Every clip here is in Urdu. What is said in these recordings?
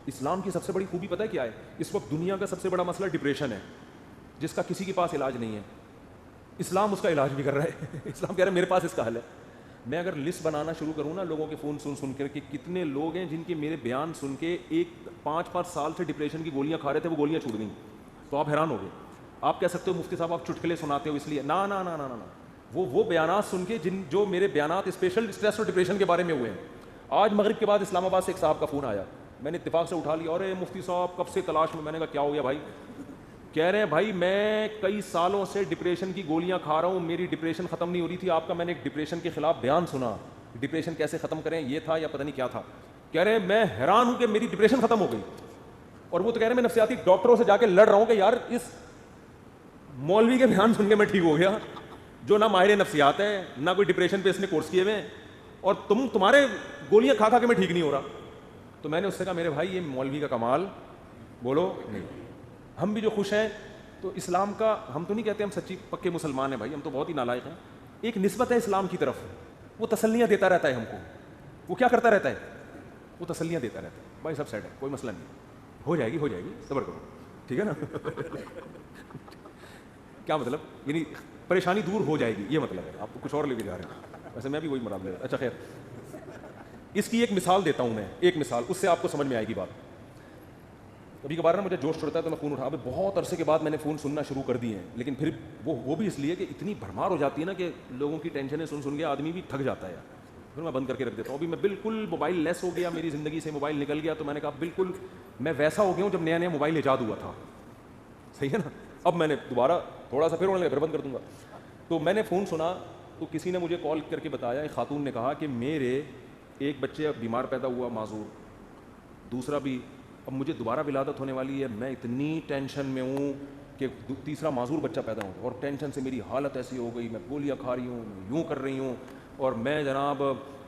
اسلام کی سب سے بڑی خوبی پتہ ہے کیا ہے؟ اس وقت دنیا کا سب سے بڑا مسئلہ ڈپریشن ہے، جس کا کسی کے پاس علاج نہیں ہے. اسلام اس کا علاج بھی کر رہا ہے. اسلام کہہ رہا ہے میرے پاس اس کا حل ہے. میں اگر لسٹ بنانا شروع کروں نا لوگوں کے فون سن کر کہ کتنے لوگ ہیں جن کے میرے بیان سن کے 5 سال سے ڈپریشن کی گولیاں کھا رہے تھے، وہ گولیاں چھوٹ گئیں، تو آپ حیران ہو گئے. آپ کہہ سکتے ہو مفتی صاحب آپ چٹکلے سناتے ہو اس لیے. نا نا نا نا نا وہ بیانات سن کے جو میرے بیانات اسپیشل اسٹریس اور ڈپریشن کے بارے میں ہوئے ہیں. آج مغرب کے بعد اسلام آباد سے ایک صاحب کا فون آیا، میں نے اتفاق سے اٹھا لیا. اور مفتی صاحب کب سے تلاش میں نے کہا کیا ہو گیا بھائی؟ کہہ رہے ہیں بھائی میں کئی سالوں سے ڈپریشن کی گولیاں کھا رہا ہوں، میری ڈپریشن ختم نہیں ہو رہی تھی. آپ کا میں نے ایک ڈپریشن کے خلاف بیان سنا، ڈپریشن کیسے ختم کریں یہ تھا یا پتہ نہیں کیا تھا. کہہ رہے ہیں میں حیران ہوں کہ میری ڈپریشن ختم ہو گئی. اور وہ تو کہہ رہے ہیں میں نفسیاتی ڈاکٹروں سے جا کے لڑ رہا ہوں کہ یار اس مولوی کے بیان سن کے میں ٹھیک ہو گیا جو نہ ماہر نفسیات ہے نہ کوئی ڈپریشن پہ اس نے کورس کیے ہوئے ہیں، اور تمہارے گولیاں کھا کے میں ٹھیک نہیں ہو رہا. تو میں نے اس سے کہا میرے بھائی یہ مولوی کا کمال بولو نہیں. ہم بھی جو خوش ہیں تو اسلام کا، ہم تو نہیں کہتے ہم سچی پکے مسلمان ہیں بھائی، ہم تو بہت ہی نالائق ہیں. ایک نسبت ہے اسلام کی طرف، وہ تسلیاں دیتا رہتا ہے ہم کو. وہ کیا کرتا رہتا ہے؟ وہ تسلیاں دیتا رہتا ہے. بھائی سب سیٹ ہے، کوئی مسئلہ نہیں، ہو جائے گی صبر کرو، ٹھیک ہے نا. کیا مطلب؟ یعنی پریشانی دور ہو جائے گی، یہ مطلب ہے. آپ کو کچھ اور لے کے جا رہے ہیں، ویسے میں بھی وہی مراد لے رہا. اچھا خیر، اس کی ایک مثال دیتا ہوں میں، ایک مثال، اس سے آپ کو سمجھ میں آئے گی بات. کبھی کبھار نا مجھے جوش چڑھتا ہے تو میں فون اٹھا. ابھی بہت عرصے کے بعد میں نے فون سننا شروع کر دیے ہیں، لیکن پھر وہ بھی اس لیے کہ اتنی بھرمار ہو جاتی ہے نا کہ لوگوں کی ٹینشنیں سن کے آدمی بھی تھک جاتا ہے. پھر میں بند کر کے رکھ دیتا ہوں. ابھی میں بالکل موبائل لیس ہو گیا، میری زندگی سے موبائل نکل گیا. تو میں نے کہا بالکل میں ویسا ہو گیا ہوں جب نیا نیا موبائل ایجاد ہوا تھا. صحیح ہے نا. اب میں نے دوبارہ تھوڑا سا پھر بند کر دوں گا. تو میں نے فون سنا تو کسی نے مجھے کال کر کے بتایا، ایک خاتون نے کہا کہ میرے ایک بچے اب بیمار پیدا ہوا معذور، دوسرا بھی اب مجھے دوبارہ ولادت ہونے والی ہے. میں اتنی ٹینشن میں ہوں کہ تیسرا معذور بچہ پیدا ہو، اور ٹینشن سے میری حالت ایسی ہو گئی، میں گولیاں کھا رہی ہوں، یوں کر رہی ہوں، اور میں جناب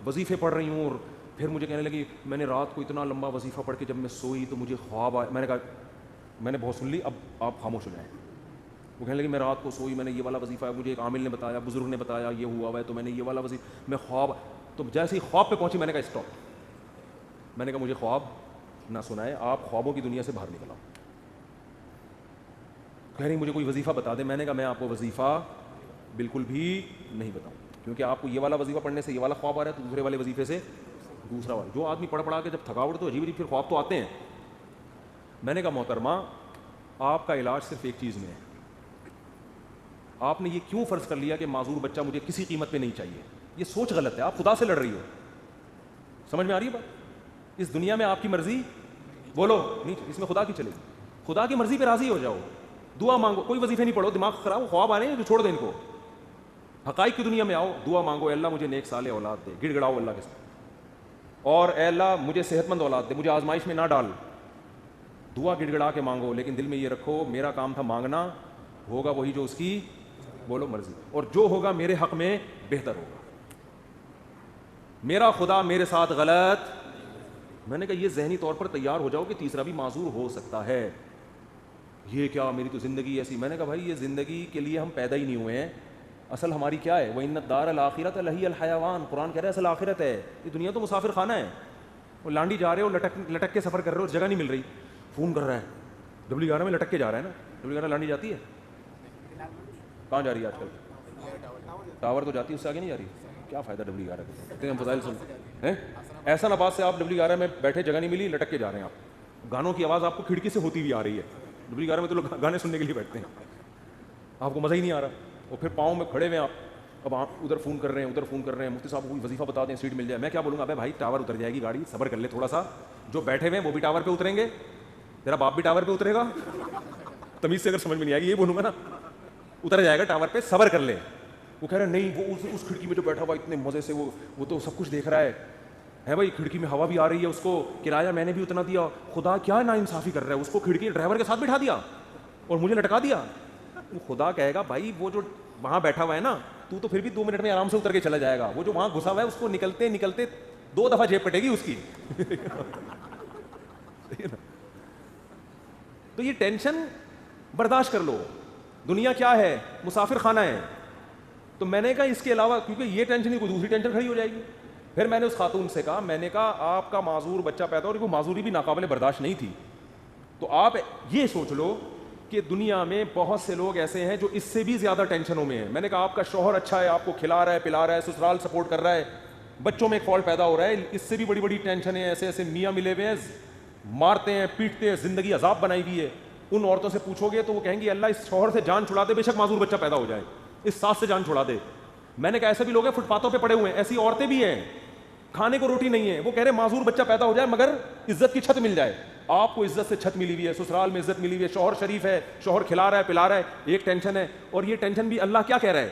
وظیفے پڑھ رہی ہوں. اور پھر مجھے کہنے لگی میں نے رات کو اتنا لمبا وظیفہ پڑھ کے جب میں سوئی تو مجھے خواب آیا. میں نے کہا میں نے بہت سن لی، اب آپ خاموش ہو جائیں. وہ کہنے لگی میں رات کو سوئی، میں نے یہ والا وظیفہ ہے، مجھے ایک عامل نے بتایا، بزرگ نے بتایا یہ ہوا ہے، تو میں نے یہ والا وظیفہ، میں خواب. تو جیسے ہی خواب پہ پہنچی میں نے کہا اسٹاپ. میں نے کہا مجھے خواب نہ سنائے، آپ خوابوں کی دنیا سے باہر نکل آؤ. کہہ رہی مجھے کوئی وظیفہ بتا دیں. میں نے کہا میں آپ کو وظیفہ بالکل بھی نہیں بتاؤں، کیونکہ آپ کو یہ والا وظیفہ پڑھنے سے یہ والا خواب آ رہا ہے، تو دوسرے والے وظیفے سے دوسرا والا. جو آدمی پڑھا کے جب تھکاوٹ تو عجیب عجیب پھر خواب تو آتے ہیں. میں نے کہا محترمہ آپ کا علاج صرف ایک چیز میں ہے. آپ نے یہ کیوں فرض کر لیا کہ معذور بچہ مجھے کسی قیمت پہ نہیں چاہیے؟ یہ سوچ غلط ہے، آپ خدا سے لڑ رہی ہو. سمجھ میں آ رہی ہے بات؟ اس دنیا میں آپ کی مرضی بولو نہیں، اس میں خدا کی چلے گی. خدا کی مرضی پہ راضی ہو جاؤ، دعا مانگو، کوئی وظیفے نہیں پڑھو، دماغ خراب ہو، خواب آ رہے ہیں تو چھوڑ دیں ان کو. حقائق کی دنیا میں آؤ، دعا مانگو، اے اللہ مجھے نیک صالح اولاد دے، گڑ گڑاؤ اللہ کے ساتھ، اور اے اللہ مجھے صحت مند اولاد دے، مجھے آزمائش میں نہ ڈال. دعا گڑ گڑا کے مانگو، لیکن دل میں یہ رکھو میرا کام تھا مانگنا، ہوگا وہی جو اس کی بولو مرضی، اور جو ہوگا میرے حق میں بہتر ہوگا. میرا خدا میرے ساتھ غلط. میں نے کہا یہ ذہنی طور پر تیار ہو جاؤ کہ تیسرا بھی معذور ہو سکتا ہے. یہ کیا میری تو زندگی ایسی. میں نے کہا بھائی یہ زندگی کے لیے ہم پیدا ہی نہیں ہوئے ہیں. اصل ہماری کیا ہے؟ وَإِنَّ الدَّارَ الْآخِرَةَ لَهِيَ الْحَيَوَانُ. قرآن کہہ رہا ہے اصل آخرت ہے. یہ دنیا تو مسافر خانہ ہے. وہ لانڈی جا رہے ہو، لٹک کے سفر کر رہے ہو، جگہ نہیں مل رہی، فون کر رہا ہے W11 میں لٹک کے جا رہا ہے نا. W11 لانڈی جاتی ہے؟ کہاں جا رہی ہے آج کل؟ ٹاور تو جاتی ہے، اس سے آگے نہیں جا رہی. کیا فائدہ W11 کا؟ اتنے ہم فضائل سن ایسا نباز سے آپ W11 میں بیٹھے، جگہ نہیں ملی، لٹک کے جا رہے ہیں. آپ گانوں کی آواز آپ کو کھڑکی سے ہوتی ہوئی آ رہی ہے. W11 میں تو لوگ گانے سننے کے لیے بیٹھتے ہیں، آپ کو مزہ ہی نہیں آ رہا. اور پھر پاؤں میں کھڑے ہوئے آپ، اب آپ ادھر فون کر رہے ہیں، ادھر فون کر رہے ہیں، مفتی صاحب کوئی وظیفہ بتا دیں سیٹ مل جائے. میں کیا بولوں گا؟ ابے بھائی ٹاور اتر جائے گی گاڑی، صبر کر لے تھوڑا سا. جو بیٹھے ہوئے ہیں وہ بھی ٹاور پہ اتریں گے، تیرا باپ بھی ٹاور پہ اترے گا. تمیز سے اگر سمجھ میں نہیں آئے گی یہ بولوں گا نا، اتر جائے گا ٹاور پہ، صبر کر لے. وہ کہہ رہے نہیں، وہ اس کھڑکی میں جو بیٹھا ہوا اتنے مزے سے وہ تو سب کچھ دیکھ رہا ہے بھائی، کھڑکی میں ہوا بھی آ رہی ہے، اس کو کرایہ میں نے بھی اتنا دیا. خدا کیا نا انصافی کر رہا ہے، اس کو کھڑکی ڈرائیور کے ساتھ بٹھا دیا اور مجھے لٹکا دیا. وہ خدا کہے گا بھائی وہ جو وہاں بیٹھا ہوا ہے نا، تو پھر بھی 2 منٹ میں آرام سے اتر کے چلا جائے گا. وہ جو وہاں گھسا ہوا ہے اس کو نکلتے نکلتے 2 دفعہ جیب پٹے گی اس کی. تو یہ ٹینشن برداشت کر لو. دنیا کیا ہے؟ مسافر خانہ ہے. تو میں نے کہا اس کے علاوہ، کیونکہ یہ ٹینشن ہی کوئی دوسری ٹینشن کھڑی ہو جائے گی. پھر میں نے اس خاتون سے کہا، میں نے کہا آپ کا معذور بچہ پیدا ہو، اور وہ معذوری بھی ناقابل برداشت نہیں تھی، تو آپ یہ سوچ لو کہ دنیا میں بہت سے لوگ ایسے ہیں جو اس سے بھی زیادہ ٹینشنوں میں ہیں. میں نے کہا آپ کا شوہر اچھا ہے، آپ کو کھلا رہا ہے پلا رہا ہے، سسرال سپورٹ کر رہا ہے، بچوں میں ایک فالٹ پیدا ہو رہا ہے، اس سے بھی بڑی بڑی ٹینشن ہے. ایسے ایسے میاں ملے ہوئے ہیں، مارتے ہیں پیٹتے ہیں، زندگی عذاب بنائی ہوئی ہے. ان عورتوں سے پوچھو گے تو وہ کہیں گی اللہ اس شوہر سے جان چھڑا دے، بے شک معذور بچہ پیدا ہو جائے، اس ساس سے جان چھڑا دے. میں نے کہا ایسے بھی لوگ ہیں فٹ پاتھوں پہ پڑے ہوئے ہیں، ایسی عورتیں بھی ہیں کھانے کو روٹی نہیں ہے، وہ کہہ رہے معذور بچہ پیدا ہو جائے مگر عزت کی چھت مل جائے. آپ کو عزت سے چھت ملی ہوئی ہے، سسرال میں عزت ملی ہوئی ہے، شوہر شریف ہے، شوہر کھلا رہا ہے پلا رہا ہے، ایک ٹینشن ہے. اور یہ ٹینشن بھی اللہ کیا کہہ رہا ہے؟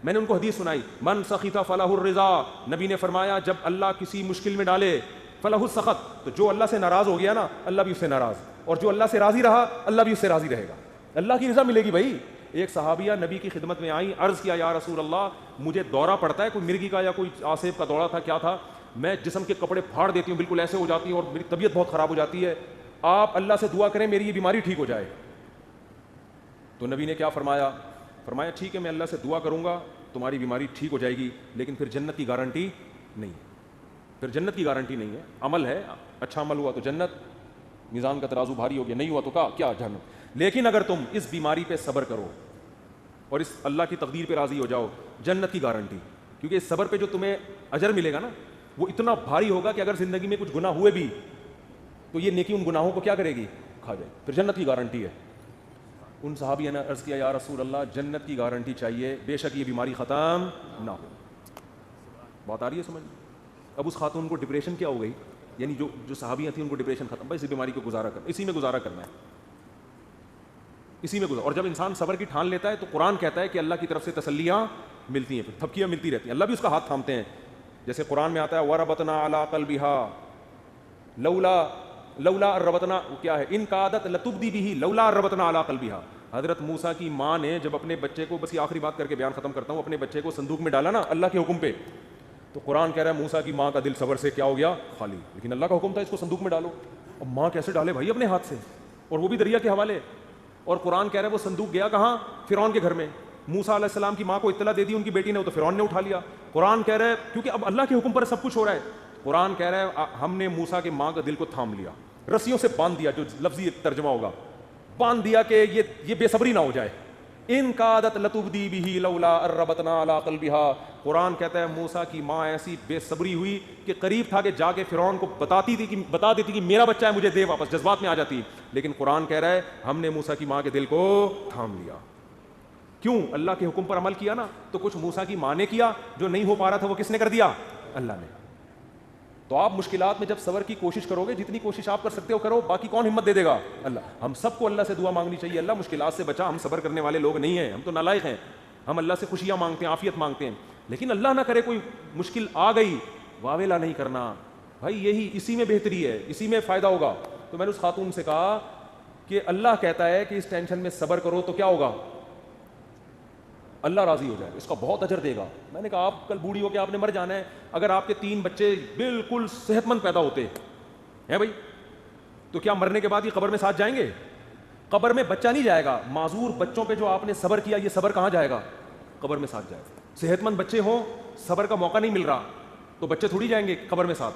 میں نے ان کو حدیث سنائی، من سخط فلہ الرضا، نبی نے فرمایا جب اللہ کسی مشکل میں ڈالے فلہ السخط، تو جو اللہ سے ناراض ہو گیا نا اللہ بھی اس سے ناراض، اور جو اللہ سے راضی رہا اللہ بھی اس سے راضی رہے گا. اللہ کی رضا ملے گی بھائی. ایک صحابیہ نبی کی خدمت میں آئی، عرض کیا یا رسول اللہ مجھے دورہ پڑتا ہے، کوئی مرگی کا یا کوئی آصف کا دورہ تھا کیا تھا، میں جسم کے کپڑے پھاڑ دیتی ہوں، بالکل ایسے ہو جاتی ہوں اور میری طبیعت بہت خراب ہو جاتی ہے، آپ اللہ سے دعا کریں میری یہ بیماری ٹھیک ہو جائے. تو نبی نے کیا فرمایا؟ فرمایا ٹھیک ہے میں اللہ سے دعا کروں گا تمہاری بیماری ٹھیک ہو جائے گی، لیکن پھر جنت کی گارنٹی نہیں ہے. پھر جنت کی گارنٹی نہیں ہے. عمل ہے، اچھا عمل ہوا تو جنت، میزان کا ترازو بھاری ہو گیا، نہیں ہوا تو کیا جہنم. لیکن اگر تم اس بیماری پہ صبر کرو اور اس اللہ کی تقدیر پہ راضی ہو جاؤ، جنت کی گارنٹی. کیونکہ اس صبر پہ جو تمہیں اجر ملے گا نا وہ اتنا بھاری ہوگا کہ اگر زندگی میں کچھ گناہ ہوئے بھی تو یہ نیکی ان گناہوں کو کیا کرے گی؟ کھا جائے. پھر جنت کی گارنٹی ہے. ان صحابیوں نے عرض کیا یا رسول اللہ جنت کی گارنٹی چاہیے، بے شک یہ بیماری ختم نہ ہو. بات آ رہی ہے سمجھ؟ اب اس خاتون کو ڈپریشن کیا ہو گئی، یعنی جو صحابیاں تھیں ان کو ڈپریشن ختم، بھائی اس بیماری کو گزارا کرنا، اسی میں گزارا کرنا ہے، اسی میں گزارا. اور جب انسان صبر کی ٹھان لیتا ہے تو قرآن کہتا ہے کہ اللہ کی طرف سے تسلیاں ملتی ہیں، پھر تھپکیاں ملتی رہتی ہیں، اللہ بھی اس کا ہاتھ تھامتے ہیں. جیسے قرآن میں آتا ہے وَرَبَطْنَا عَلَىٰ قَلْبِهَا لولا ربطنا، کیا ہے ان کا عادت لتبدی بھی لولا ربطنا علی قلبها. حضرت موسیٰ کی ماں نے جب اپنے بچے کو، بس یہ آخری بات کر کے بیان ختم کرتا ہوں، اپنے بچے کو صندوق میں ڈالا نا اللہ کے حکم پہ، تو قرآن کہہ رہا ہے موسیٰ کی ماں کا دل صبر سے کیا ہو گیا؟ خالی. لیکن اللہ کا حکم تھا اس کو صندوق میں ڈالو. اب ماں کیسے ڈالے بھائی اپنے ہاتھ سے، اور وہ بھی دریا کے حوالے. اور قرآن کہہ رہا ہے وہ صندوق گیا کہاں؟ فرعون کے گھر میں. موسیٰ علیہ السلام کی ماں کو اطلاع دے دی ان کی بیٹی نے، تو فرعون نے اٹھا لیا. قرآن کہہ رہا ہے کیونکہ اب اللہ کے حکم پر سب کچھ ہو رہا ہے. قرآن کہہ رہا ہے ہم نے موسیٰ کی ماں کا دل کو تھام لیا، رسیوں سے باندھ دیا، جو لفظی ترجمہ ہوگا باندھ دیا کہ یہ بے صبری نہ ہو جائے. ان کا عادت لتبدی بھی لولا ربطنا علی قلبها. قرآن کہتا ہے موسیٰ کی ماں ایسی بے صبری ہوئی کہ قریب تھا کہ جا کے فرعون کو بتا دیتی کہ میرا بچہ ہے مجھے دے واپس، جذبات میں آ جاتی. لیکن قرآن کہہ رہا ہے ہم نے موسیٰ کی ماں کے دل کو تھام لیا. کیوں؟ اللہ کے حکم پر عمل کیا نا. تو کچھ موسیٰ کی ماں نے کیا، جو نہیں ہو پا رہا تھا وہ کس نے کر دیا؟ اللہ نے. تو آپ مشکلات میں جب صبر کی کوشش کرو گے، جتنی کوشش آپ کر سکتے ہو کرو، باقی کون ہمت دے دے گا؟ اللہ. ہم سب کو اللہ سے دعا مانگنی چاہیے، اللہ مشکلات سے بچا. ہم صبر کرنے والے لوگ نہیں ہیں، ہم تو نالائق ہیں. ہم اللہ سے خوشیاں مانگتے ہیں، عافیت مانگتے ہیں، لیکن اللہ نہ کرے کوئی مشکل آ گئی، واویلا نہیں کرنا بھائی. یہی اسی میں بہتری ہے، اسی میں فائدہ ہوگا. تو میں نے اس خاتون سے کہا کہ اللہ کہتا ہے کہ اس ٹینشن میں صبر کرو تو کیا ہوگا؟ اللہ راضی ہو جائے، اس کا بہت اجر دے گا. میں نے کہا آپ کل بوڑھی ہو کے آپ نے مر جانا ہے، اگر آپ کے 3 بچے بالکل صحت مند پیدا ہوتے ہیں بھائی، تو کیا مرنے کے بعد یہ قبر میں ساتھ جائیں گے؟ قبر میں بچہ نہیں جائے گا. معذور بچوں پہ جو آپ نے صبر کیا، یہ صبر کہاں جائے گا؟ قبر میں ساتھ جائے گا. صحت مند بچے ہوں، صبر کا موقع نہیں مل رہا تو بچے تھوڑی جائیں گے قبر میں ساتھ.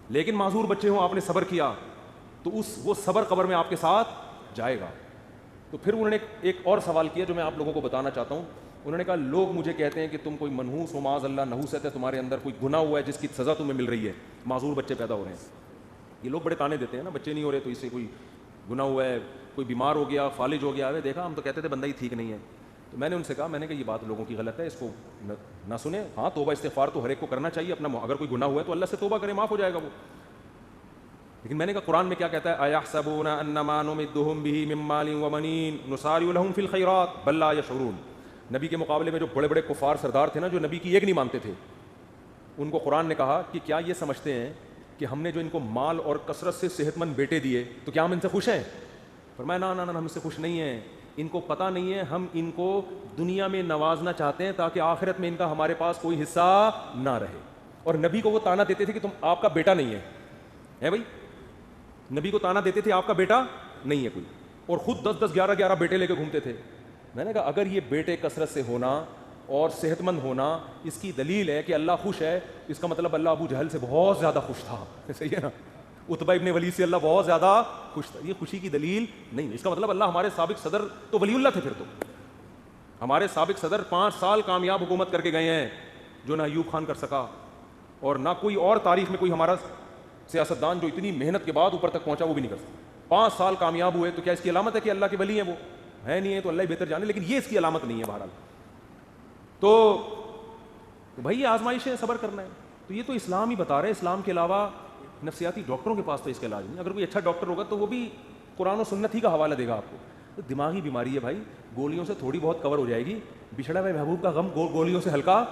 لیکن معذور بچے ہوں، آپ نے صبر کیا تو وہ صبر قبر میں آپ کے ساتھ جائے گا. تو پھر انہوں نے ایک اور سوال کیا جو میں آپ لوگوں کو بتانا چاہتا ہوں. انہوں نے کہا لوگ مجھے کہتے ہیں کہ تم کوئی منحوس ہو، معاذ اللہ نحوست ہے تمہارے اندر، کوئی گناہ ہوا ہے جس کی سزا تمہیں مل رہی ہے، معذور بچے پیدا ہو رہے ہیں. یہ لوگ بڑے تانے دیتے ہیں نا، بچے نہیں ہو رہے تو اس سے کوئی گناہ ہوا ہے، کوئی بیمار ہو گیا، فالج ہو گیا. دیکھا ہم تو کہتے تھے بندہ ہی ٹھیک نہیں ہے. تو میں نے ان سے کہا، میں نے کہا یہ بات لوگوں کی غلط ہے، اس کو نہ سنیں. ہاں توبہ استغفار تو ہر ایک کو کرنا چاہیے اپنا، اگر کوئی گناہ ہوا ہے تو اللہ سے توبہ کرے، معاف ہو جائے گا وہ. لیکن میں نے کہا قرآن میں کیا کہتا ہے؟ اَيَحْسَبُونَ أَنَّمَا نُمِدُّهُم بِهِ مِن مَّالٍ وَبَنِينَ نُسَارِعُ لَهُمْ فِي الْخَيْرَاتِ بَل لَّا يَشْعُرُونَ. نبی کے مقابلے میں جو بڑے بڑے کفار سردار تھے نا، جو نبی کی ایک نہیں مانتے تھے، ان کو قرآن نے کہا کہ کیا یہ سمجھتے ہیں کہ ہم نے جو ان کو مال اور کثرت سے صحت مند بیٹے دیے تو کیا ہم ان سے خوش ہیں؟ فرمایا نہ ہم اس سے خوش نہیں ہیں. ان کو پتہ نہیں ہے ہم ان کو دنیا میں نوازنا چاہتے ہیں تاکہ آخرت میں ان کا ہمارے پاس کوئی حصہ نہ رہے. اور نبی کو وہ تانا دیتے تھے کہ تم آپ کا بیٹا نہیں ہے بھائی. نبی کو تانا دیتے تھے آپ کا بیٹا نہیں ہے کوئی، اور خود 10 10 11 11 بیٹے لے کے گھومتے تھے. میں نے کہا اگر یہ بیٹے کثرت سے ہونا اور صحت مند ہونا اس کی دلیل ہے کہ اللہ خوش ہے، اس کا مطلب اللہ ابو جہل سے بہت زیادہ خوش تھا، صحیح ہے نا، عتبہ ابن ولید سے اللہ بہت زیادہ خوش تھا، یہ خوشی کی دلیل نہیں ہے۔ اس کا مطلب اللہ ہمارے سابق صدر تو ولی اللہ تھے، پھر تو ہمارے سابق صدر 5 سال کامیاب حکومت کر کے گئے ہیں جو نہ ایوب خان کر سکا، اور نہ کوئی اور تاریخ میں کوئی ہمارا سیاستدان جو اتنی محنت کے بعد اوپر تک پہنچا وہ بھی نہیں کر سکتا۔ 5 سال کامیاب ہوئے، تو کیا اس کی علامت ہے کہ اللہ کے ولی ہیں؟ وہ ہے نہیں ہے تو اللہ ہی بہتر جانے، لیکن یہ اس کی علامت نہیں ہے بہرحال۔ تو بھائی یہ آزمائش ہے، صبر کرنا ہے۔ تو یہ تو اسلام ہی بتا رہے ہیں، اسلام کے علاوہ نفسیاتی ڈاکٹروں کے پاس تو اس کا علاج نہیں۔ اگر کوئی اچھا ڈاکٹر ہوگا تو وہ بھی قرآن و سنت ہی کا حوالہ دے گا آپ کو۔ تو دماغی بیماری ہے بھائی، گولیوں سے تھوڑی بہت کور ہو جائے گی، بچھڑا ہوئے محبوب کا غم گولیوں سے ہلکا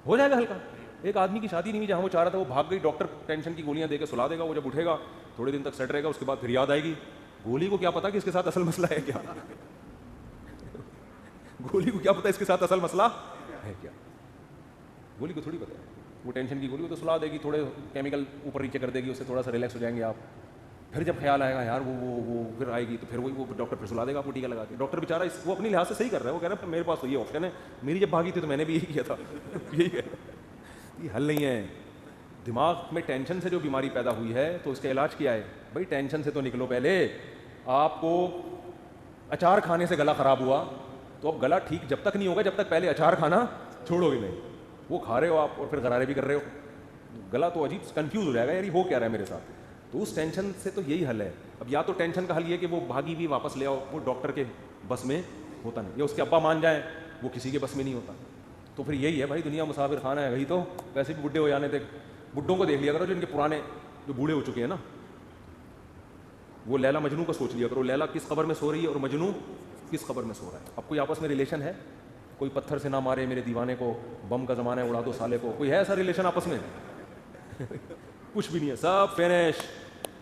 ہو جائے گا ہلکا۔ ایک آدمی کی شادی نہیں ہوئی جہاں وہ چاہ رہا تھا، وہ بھاگ گئی، ڈاکٹر ٹینشن کی گولیاں دے کے سلا دے گا، وہ جب اٹھے گا تھوڑے دن تک سیٹ رہے گا، اس کے بعد پھر یاد آئے گی، گولی کو کیا پتا کہ اس کے ساتھ اصل مسئلہ ہے کیا، گولی کو کیا پتا اس کے ساتھ اصل مسئلہ ہے کیا، گولی کو تھوڑی پتا ہے۔ وہ ٹینشن کی گولی وہ تو سلا دے گی، تھوڑے کیمیکل اوپر نیچے کر دے گی، اس سے تھوڑا سا ریلیکس ہو جائیں گے آپ، پھر جب خیال آئے گا یار وہ پھر آئے گی تو پھر وہ ڈاکٹر پھر سلا دے گا آپ کو ٹیکا لگا کے۔ ڈاکٹر بیچارہ وہ اپنی لحاظ سے صحیح کر رہا ہے، وہ کہہ رہا ہے میرے پاس تو یہ آپشن ہے، میری جب بھاگی تھی تو میں نے بھی یہی کیا تھا، یہی ہے، یہ حل نہیں ہے۔ دماغ میں ٹینشن سے جو بیماری پیدا ہوئی ہے تو اس کا علاج کیا ہے بھائی؟ ٹینشن سے تو نکلو پہلے۔ آپ کو اچار کھانے سے گلا خراب ہوا تو اب گلا ٹھیک جب تک نہیں ہوگا جب تک پہلے اچار کھانا چھوڑو گے نہیں۔ وہ کھا رہے ہو آپ اور پھر غرارے بھی کر رہے ہو، گلا تو عجیب کنفیوز ہو جائے گا، یار یہ ہو کیا رہا ہے میرے ساتھ۔ تو اس ٹینشن سے تو یہی حل ہے۔ اب یا تو ٹینشن کا حل یہ کہ وہ بھاگی بھی واپس لے آؤ، وہ ڈاکٹر کے بس میں ہوتا نہیں، یا اس کے ابا مان جائیں، وہ کسی کے بس میں نہیں ہوتا۔ تو پھر یہی ہے بھائی، دنیا مسافر خانہ ہے، وہی تو ویسے بھی بڈھے ہو جانے تھے۔ بڈھوں کو دیکھ لیا کرو جو ان کے پرانے جو بوڑھے ہو چکے ہیں نا، وہ لیلا مجنو کا سوچ لیا کرو، لیلا کس قبر میں سو رہی ہے اور مجنو کس قبر میں سو رہا ہے۔ اب کوئی آپس میں ریلیشن ہے؟ کوئی پتھر سے نہ مارے میرے دیوانے کو، بم کا زمانہ ہے اڑا دو سالے کو، کوئی ہے ایسا ریلیشن آپس میں؟ کچھ بھی نہیں ہے، سب فینش۔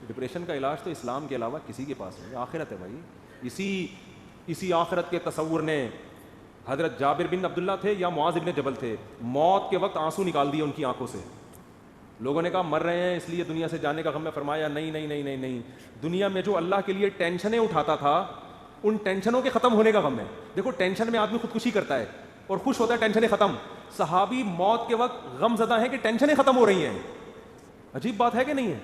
ڈپریشن کا علاج تو اسلام کے علاوہ کسی کے پاس نہیں، آخرت ہے بھائی۔ اسی آخرت کے تصور نے حضرت جابر بن عبداللہ تھے یا معاذ بن جبل تھے، موت کے وقت آنسو نکال دیے ان کی آنکھوں سے۔ لوگوں نے کہا مر رہے ہیں اس لیے دنیا سے جانے کا غم ہے، فرمایا نہیں نہیں نہیں نہیں نہیں، دنیا میں جو اللہ کے لیے ٹینشنیں اٹھاتا تھا ان ٹینشنوں کے ختم ہونے کا غم ہے۔ دیکھو ٹینشن میں آدمی خودکشی کرتا ہے اور خوش ہوتا ہے ٹینشنیں ختم۔ صحابی موت کے وقت غم زدہ ہیں کہ ٹینشنیں ختم ہو رہی ہیں۔ عجیب بات ہے کہ نہیں ہے؟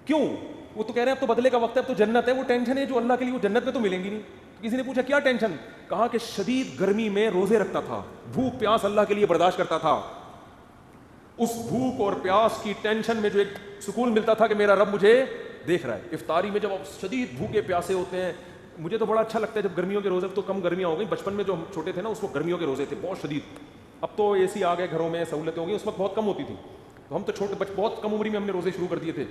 کیوں؟ وہ تو کہہ رہے ہیں اب تو بدلے کا وقت ہے، اب تو جنت ہے، وہ ٹینشن ہے جو اللہ کے لیے وہ جنت میں تو ملیں گی نہیں۔ کسی نے پوچھا کیا ٹینشن؟ کہا کہ شدید گرمی میں روزے رکھتا تھا، بھوک پیاس اللہ کے لیے برداشت کرتا تھا، اس بھوک اور پیاس کی ٹینشن میں جو ایک سکون ملتا تھا کہ میرا رب مجھے دیکھ رہا ہے۔ افطاری میں جب آپ شدید بھوکے پیاسے ہوتے ہیں، مجھے تو بڑا اچھا لگتا ہے جب گرمیوں کے روزے، تو کم گرمیاں ہو گئی، بچپن میں جو ہم چھوٹے تھے نا اس وقت گرمیوں کے روزے تھے بہت شدید، اب تو اے سی آ گئے گھروں میں، سہولتیں ہو گئی، اس وقت بہت کم ہوتی تھی، تو ہم تو چھوٹے بہت کم عمری میں ہم نے روزے شروع کر دیے تھے۔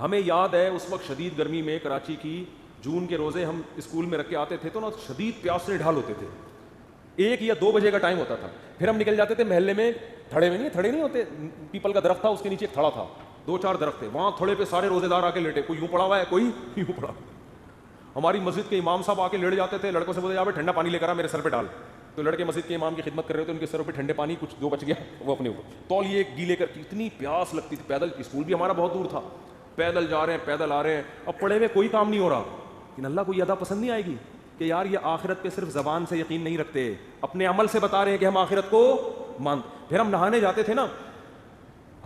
ہمیں یاد ہے اس وقت شدید گرمی میں کراچی کی جون کے روزے ہم اسکول میں رکھ کے آتے تھے تو نا شدید پیاس سے ڈھال ہوتے تھے، 1 یا 2 بجے کا ٹائم ہوتا تھا، پھر ہم نکل جاتے تھے محلے میں، تھڑے نہیں ہوتے، پیپل کا درخت تھا اس کے نیچے ایک تھڑا تھا، 2-4 درخت تھے، وہاں تھڑے پہ سارے روزے دار آ کے لیٹے، کوئی یوں پڑا ہوا ہے کوئی یوں پڑا۔ ہماری مسجد کے امام صاحب آ کے لیٹ جاتے تھے، لڑکوں سے بولتے جا ٹھنڈا پانی لے کر آ میرے سر پہ ڈال، تو لڑکے مسجد کے امام کی خدمت کر رہے تھے، ان کے سر پہ ٹھنڈے پانی کچھ 2 بچ گیا وہ اپنے اوپر تولیے گیلے کر، اتنی پیاس لگتی تھی، پیدل، اسکول بھی ہمارا بہت دور تھا، پیدل جا رہے ہیں پیدل آ رہے ہیں، اب پڑھے ہوئے کوئی کام نہیں ہو رہا، لیکن اللہ کو یہ ادا پسند نہیں آئے گی کہ یار یہ آخرت پہ صرف زبان سے یقین نہیں رکھتے، اپنے عمل سے بتا رہے ہیں کہ ہم آخرت کو مان۔ پھر ہم نہانے جاتے تھے نا،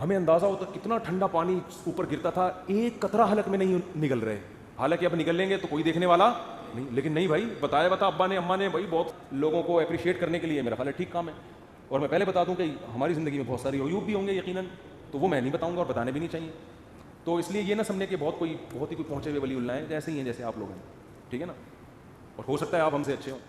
ہمیں اندازہ ہوتا کتنا ٹھنڈا پانی اوپر گرتا تھا، ایک قطرہ حلق میں نہیں نگل رہے، حالانکہ اب نگل لیں گے تو کوئی دیکھنے والا نہیں، لیکن نہیں بھائی بتا ابا نے اماں نے بھائی بہت لوگوں کو اپریشیٹ کرنے کے لیے، میرا خیال ہے ٹھیک کام ہے۔ اور میں پہلے بتا دوں کہ ہماری زندگی میں بہت ساری عیوب بھی ہوں گے یقیناً، تو وہ میں نہیں بتاؤں گا اور بتانے بھی نہیں چاہیے، تو اس لیے یہ نہ سمجھے کہ بہت ہی کوئی پہنچے ہوئے ولی اللہ ہیں، جیسے ہی ہیں جیسے آپ لوگ ہیں، ٹھیک ہے نا، اور ہو سکتا ہے آپ ہم سے اچھے ہوں۔